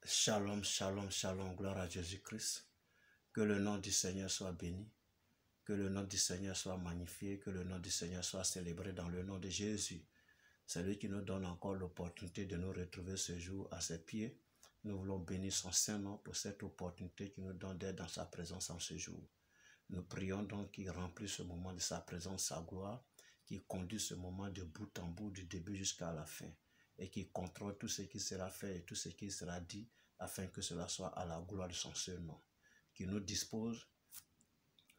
Shalom, shalom, shalom, gloire à Jésus-Christ. Que le nom du Seigneur soit béni, que le nom du Seigneur soit magnifié, que le nom du Seigneur soit célébré dans le nom de Jésus. C'est lui qui nous donne encore l'opportunité de nous retrouver ce jour à ses pieds. Nous voulons bénir son Saint-Nom pour cette opportunité qu'il nous donne d'être dans sa présence en ce jour. Nous prions donc qu'il remplisse ce moment de sa présence, sa gloire, qu'il conduise ce moment de bout en bout, du début jusqu'à la fin, et qu'il contrôle tout ce qui sera fait et tout ce qui sera dit, afin que cela soit à la gloire de son seul nom. Qu'il nous dispose,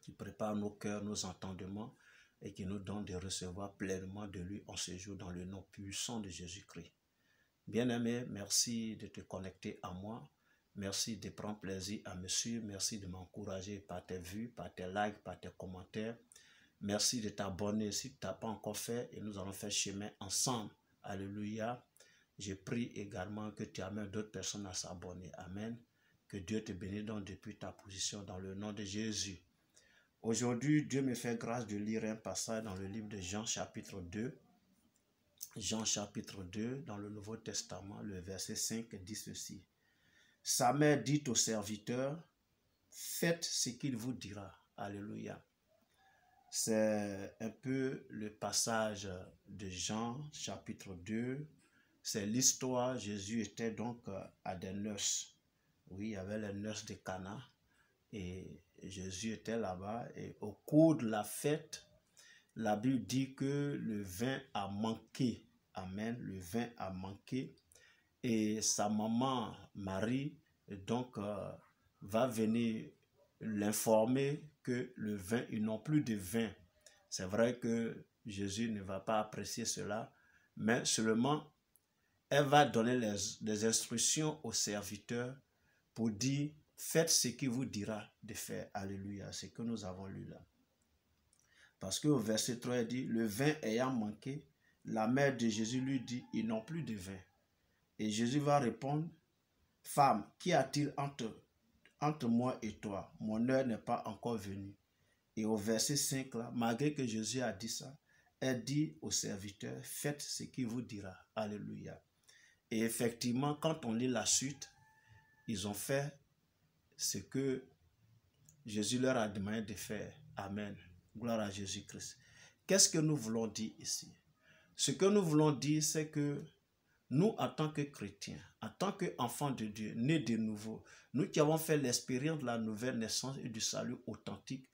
qu'il prépare nos cœurs, nos entendements, et qu'il nous donne de recevoir pleinement de lui en ce jour dans le nom puissant de Jésus-Christ. Bien-aimé, merci de te connecter à moi. Merci de prendre plaisir à me suivre. Merci de m'encourager par tes vues, par tes likes, par tes commentaires. Merci de t'abonner si tu n'as pas encore fait et nous allons faire chemin ensemble. Alléluia. Je prie également que tu amènes d'autres personnes à s'abonner. Amen. Que Dieu te bénisse donc depuis ta position dans le nom de Jésus. Aujourd'hui, Dieu me fait grâce de lire un passage dans le livre de Jean chapitre 2. Jean chapitre 2, dans le Nouveau Testament, le verset 5 dit ceci. Sa mère dit au serviteur, faites ce qu'il vous dira. Alléluia. C'est un peu le passage de Jean chapitre 2. C'est l'histoire, Jésus était donc à des noces. Oui, il y avait les noces de Cana. Et Jésus était là-bas. Et au cours de la fête, la Bible dit que le vin a manqué. Amen. Le vin a manqué. Et sa maman, Marie, donc, va venir l'informer que le vin, ils n'ont plus de vin. C'est vrai que Jésus ne va pas apprécier cela, mais seulement, elle va donner des instructions aux serviteurs pour dire, faites ce qu'il vous dira de faire. Alléluia, c'est ce que nous avons lu là. Parce qu'au verset 3, il dit, le vin ayant manqué, la mère de Jésus lui dit, ils n'ont plus de vin. Et Jésus va répondre, femme, qu'y a-t-il entre moi et toi? Mon heure n'est pas encore venue. Et au verset 5, là, malgré que Jésus a dit ça, elle dit au serviteur, faites ce qu'il vous dira. Alléluia. Et effectivement, quand on lit la suite, ils ont fait ce que Jésus leur a demandé de faire. Amen. Gloire à Jésus-Christ. Qu'est-ce que nous voulons dire ici? Ce que nous voulons dire, c'est que nous, en tant que chrétiens, en tant qu'enfants de Dieu, nés de nouveau, nous qui avons fait l'expérience de la nouvelle naissance et du salut authentique,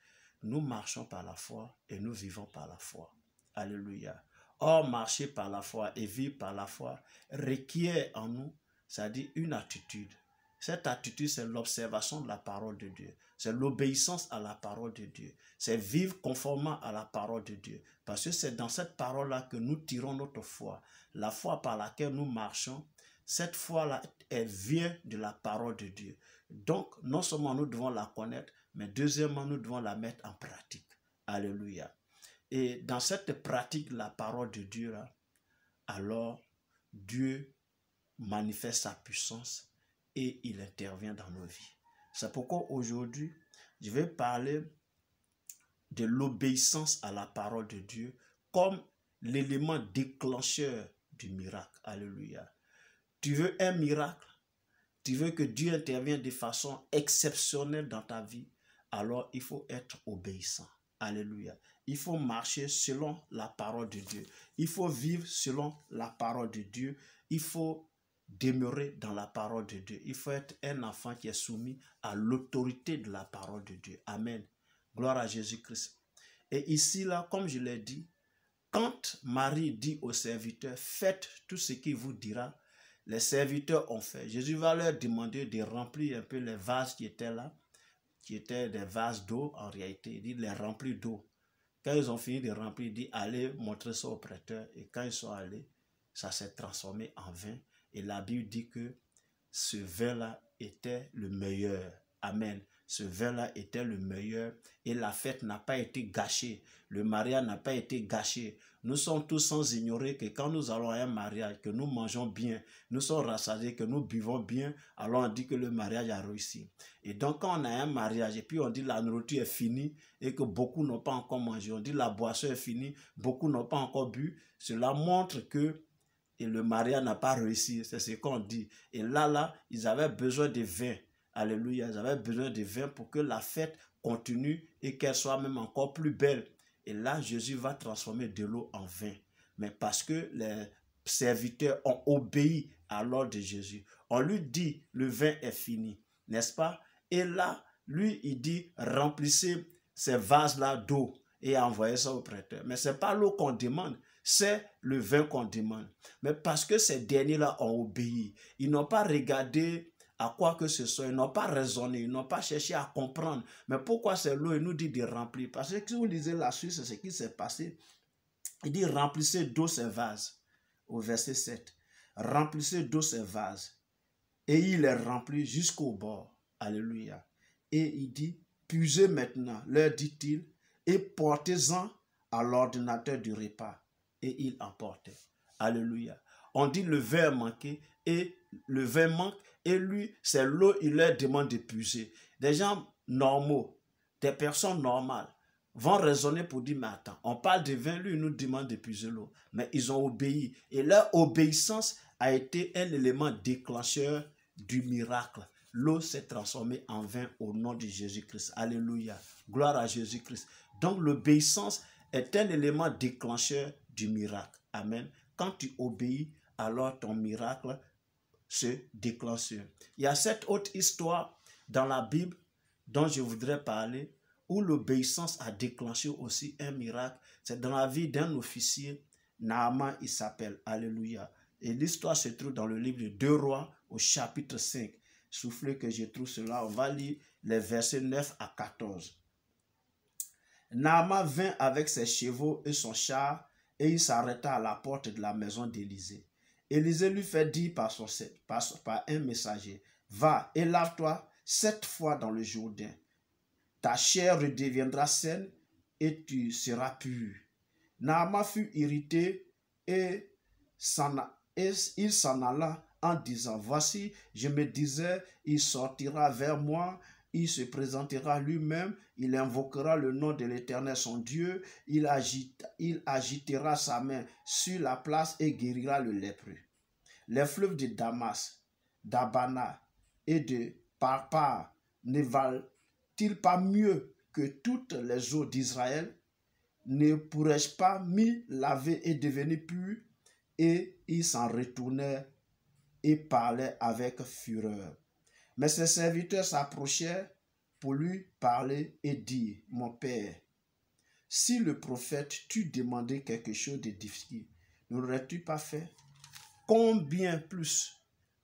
nous marchons par la foi et nous vivons par la foi. Alléluia. Or, marcher par la foi et vivre par la foi requiert en nous, c'est-à-dire une attitude. Cette attitude, c'est l'observation de la parole de Dieu. C'est l'obéissance à la parole de Dieu. C'est vivre conformément à la parole de Dieu. Parce que c'est dans cette parole-là que nous tirons notre foi. La foi par laquelle nous marchons, cette foi-là, elle vient de la parole de Dieu. Donc, non seulement nous devons la connaître, mais deuxièmement, nous devons la mettre en pratique. Alléluia. Et dans cette pratique, la parole de Dieu, là, alors, Dieu manifeste sa puissance et il intervient dans nos vies. C'est pourquoi aujourd'hui, je vais parler de l'obéissance à la parole de Dieu comme l'élément déclencheur du miracle. Alléluia. Tu veux un miracle? Tu veux que Dieu intervienne de façon exceptionnelle dans ta vie? Alors il faut être obéissant. Alléluia. Il faut marcher selon la parole de Dieu. Il faut vivre selon la parole de Dieu. Il faut demeurer dans la parole de Dieu. Il faut être un enfant qui est soumis à l'autorité de la parole de Dieu. Amen. Gloire à Jésus-Christ. Et ici, là, comme je l'ai dit, quand Marie dit aux serviteurs, faites tout ce qu'il vous dira, les serviteurs ont fait. Jésus va leur demander de remplir un peu les vases qui étaient là, qui étaient des vases d'eau en réalité. Il dit de les remplir d'eau. Quand ils ont fini de remplir, il dit allez montrer ça au prêteur. Et quand ils sont allés, ça s'est transformé en vin. Et la Bible dit que ce vin-là était le meilleur. Amen. Ce vin-là était le meilleur et la fête n'a pas été gâchée. Le mariage n'a pas été gâché. Nous sommes tous sans ignorer que quand nous allons à un mariage, que nous mangeons bien, nous sommes rassasiés, que nous buvons bien, alors on dit que le mariage a réussi. Et donc quand on a un mariage et puis on dit la nourriture est finie et que beaucoup n'ont pas encore mangé, on dit la boisson est finie, beaucoup n'ont pas encore bu, cela montre que et le mariage n'a pas réussi, c'est ce qu'on dit. Et là, ils avaient besoin de vin. Alléluia, ils avaient besoin de vin pour que la fête continue et qu'elle soit même encore plus belle. Et là, Jésus va transformer de l'eau en vin. Mais parce que les serviteurs ont obéi à l'ordre de Jésus, on lui dit, le vin est fini, n'est-ce pas? Et là, lui, il dit, remplissez ces vases-là d'eau et envoyez ça au prêteur. Mais ce n'est pas l'eau qu'on demande, c'est le vin qu'on demande. Mais parce que ces derniers-là ont obéi, ils n'ont pas regardé à quoi que ce soit, ils n'ont pas raisonné, ils n'ont pas cherché à comprendre. Mais pourquoi c'est l'eau? Il nous dit de remplir. Parce que si vous lisez la suite, c'est ce qui s'est passé. Il dit remplissez d'eau ces vases. Au verset 7. Remplissez d'eau ces vases. Et il les remplit jusqu'au bord. Alléluia. Et il dit, puisez maintenant, leur dit-il, et portez-en à l'ordinateur du repas. Et il emportait. Alléluia. On dit le vin manqué et le vin manque et lui, c'est l'eau, il leur demande de puiser. Des gens normaux, des personnes normales vont raisonner pour dire, mais attends, on parle de vin, lui, il nous demande de puiser l'eau. Mais ils ont obéi. Et leur obéissance a été un élément déclencheur du miracle. L'eau s'est transformée en vin au nom de Jésus-Christ. Alléluia. Gloire à Jésus-Christ. Donc l'obéissance est un élément déclencheur du miracle. Amen. Quand tu obéis, alors ton miracle se déclenche. Il y a cette autre histoire dans la Bible dont je voudrais parler, où l'obéissance a déclenché aussi un miracle. C'est dans la vie d'un officier, Naaman il s'appelle. Alléluia. Et l'histoire se trouve dans le livre de 2 Rois au chapitre 5. Soufflez que je trouve cela, on va lire les versets 9 à 14. Naaman vint avec ses chevaux et son char et il s'arrêta à la porte de la maison d'Élisée. Élisée lui fait dire par un messager, va et lave-toi 7 fois dans le Jourdain. Ta chair redeviendra saine et tu seras pur. Naaman fut irrité et il s'en alla en disant, voici, je me disais, il sortira vers moi, il se présentera lui-même, il invoquera le nom de l'Éternel son Dieu, il agitera sa main sur la place et guérira le lépreux. Les fleuves de Damas, d'Abana et de Parpar ne valent-ils pas mieux que toutes les eaux d'Israël? Ne pourrais-je pas m'y laver et devenir pur? Et il s'en retournait et parlait avec fureur. Mais ses serviteurs s'approchèrent pour lui parler et dire, mon père, si le prophète t'eût demandé quelque chose de difficile, n'aurais-tu pas fait? Combien plus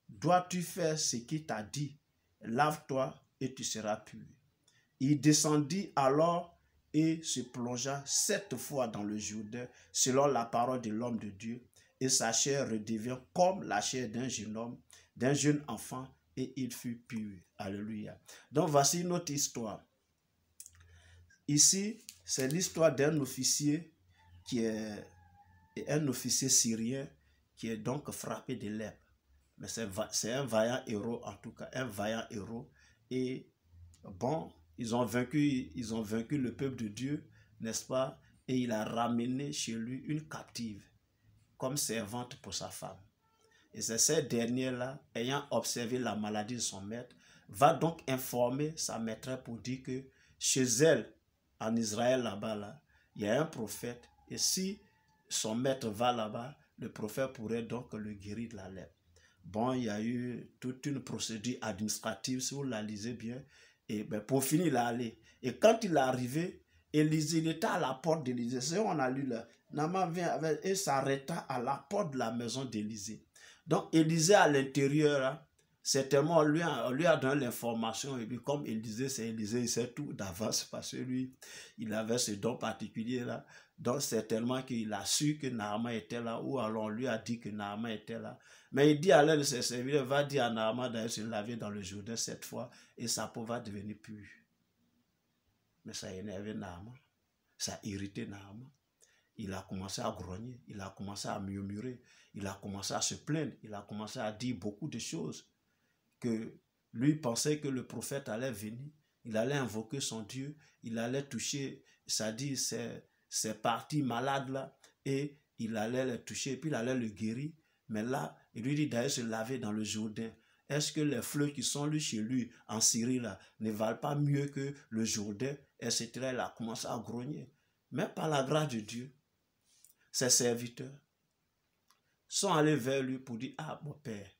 dois-tu faire ce qu'il t'a dit? Lave-toi et tu seras pur. Il descendit alors et se plongea 7 fois dans le Jourdain, selon la parole de l'homme de Dieu, et sa chair redevient comme la chair d'un jeune homme, d'un jeune enfant, et il fut pur. Alléluia. Donc voici notre histoire. Ici, c'est l'histoire d'un officier qui est un officier syrien qui est donc frappé de lèpre. Mais c'est un vaillant héros, en tout cas, un vaillant héros. Et bon, ils ont vaincu le peuple de Dieu, n'est-ce pas? Et il a ramené chez lui une captive comme servante pour sa femme. Et c'est cette dernière-là, ayant observé la maladie de son maître, va donc informer sa maîtresse pour dire que chez elle, en Israël là-bas, il y a un prophète. Et si son maître va là-bas, le prophète pourrait donc le guérir de la lèpre. Bon, il y a eu toute une procédure administrative, si vous la lisez bien. Et ben, pour finir, il est allé. Et quand il est arrivé, Élisée, il était à la porte d'Élisée. C'est ce qu'on a lu là. Naaman vient et s'arrêta à la porte de la maison d'Élisée. Donc, Élisée à l'intérieur, certainement, on lui a donné l'information. Et puis, comme Élisée, c'est Élisée, il sait tout d'avance parce que lui, il avait ce don particulier là. Donc, certainement qu'il a su que Naaman était là, ou alors on lui a dit que Naaman était là. Mais il dit à l'un de ses serviteurs, va dire à Naaman d'aller se laver dans le Jourdain 7 fois et sa peau va devenir pure. Mais ça a énervé Naaman, ça a irrité Naaman. Il a commencé à grogner, il a commencé à murmurer, il a commencé à se plaindre, il a commencé à dire beaucoup de choses. Que lui pensait que le prophète allait venir, il allait invoquer son Dieu, il allait toucher, c'est-à-dire ces parties malades là, et il allait les toucher, et puis il allait le guérir. Mais là, il lui dit d'aller se laver dans le Jourdain. Est-ce que les fleuves qui sont chez lui en Syrie là ne valent pas mieux que le Jourdain, etc. Il a commencé à grogner. Mais par la grâce de Dieu, ses serviteurs sont allés vers lui pour dire, ah mon père,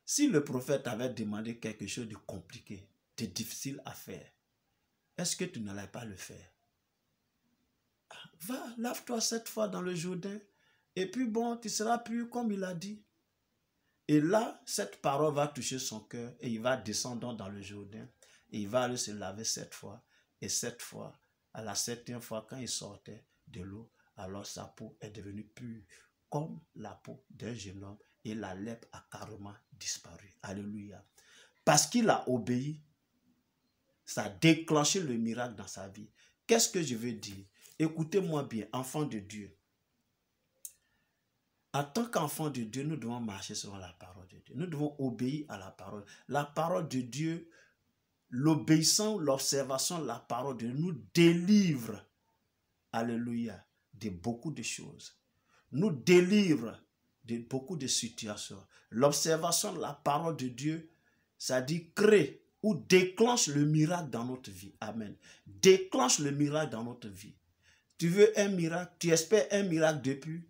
si le prophète avait demandé quelque chose de compliqué, de difficile à faire, est-ce que tu n'allais pas le faire? Va, lave-toi 7 fois dans le Jourdain, et puis bon, tu seras pur comme il a dit. Et là, cette parole va toucher son cœur, et il va descendre dans le Jourdain, et il va aller se laver 7 fois, et 7 fois, à la 7e fois, quand il sortait de l'eau, alors sa peau est devenue pure, comme la peau d'un jeune homme, et la lèpre a carrément disparu. Alléluia. Parce qu'il a obéi, ça a déclenché le miracle dans sa vie. Qu'est-ce que je veux dire? Écoutez-moi bien, enfants de Dieu. En tant qu'enfants de Dieu, nous devons marcher selon la parole de Dieu. Nous devons obéir à la parole. La parole de Dieu, l'obéissance, l'observation de la parole de Dieu nous délivre, alléluia, de beaucoup de choses. Nous délivre de beaucoup de situations. L'observation de la parole de Dieu, ça dit crée ou déclenche le miracle dans notre vie. Amen. Déclenche le miracle dans notre vie. Tu veux un miracle, tu espères un miracle depuis,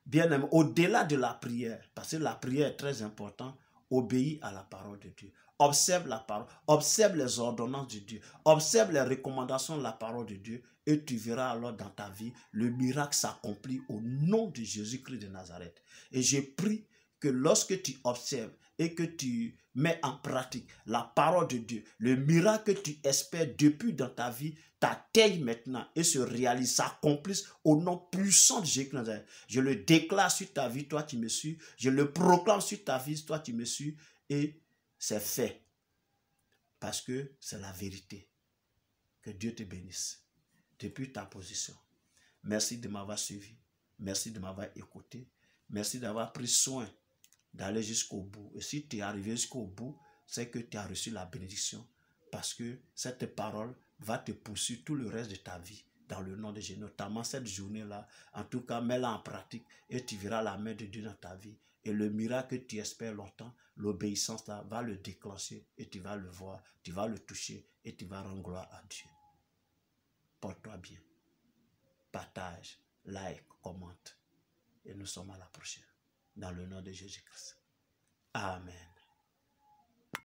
bien aimé, au-delà de la prière, parce que la prière est très importante, obéis à la parole de Dieu. Observe la parole, observe les ordonnances de Dieu, observe les recommandations de la parole de Dieu, et tu verras alors dans ta vie, le miracle s'accomplit au nom de Jésus-Christ de Nazareth. Et je prie que lorsque tu observes et que tu mets en pratique la parole de Dieu, le miracle que tu espères depuis dans ta vie, t'atteigne maintenant et se réalise, s'accomplisse au nom puissant de Jésus-Christ. Je le déclare sur ta vie, toi qui me suis, je le proclame sur ta vie, toi qui me suis, et c'est fait. Parce que c'est la vérité. Que Dieu te bénisse depuis ta position. Merci de m'avoir suivi. Merci de m'avoir écouté. Merci d'avoir pris soin d'aller jusqu'au bout. Et si tu es arrivé jusqu'au bout, c'est que tu as reçu la bénédiction. Parce que cette parole va te poursuivre tout le reste de ta vie. Dans le nom de Jésus, notamment cette journée-là. En tout cas, mets-la en pratique et tu verras la main de Dieu dans ta vie. Et le miracle que tu espères longtemps, l'obéissance là, va le déclencher et tu vas le voir, tu vas le toucher et tu vas rendre gloire à Dieu. Porte-toi bien. Partage, like, commente. Et nous sommes à la prochaine. Dans le nom de Jésus-Christ. Amen.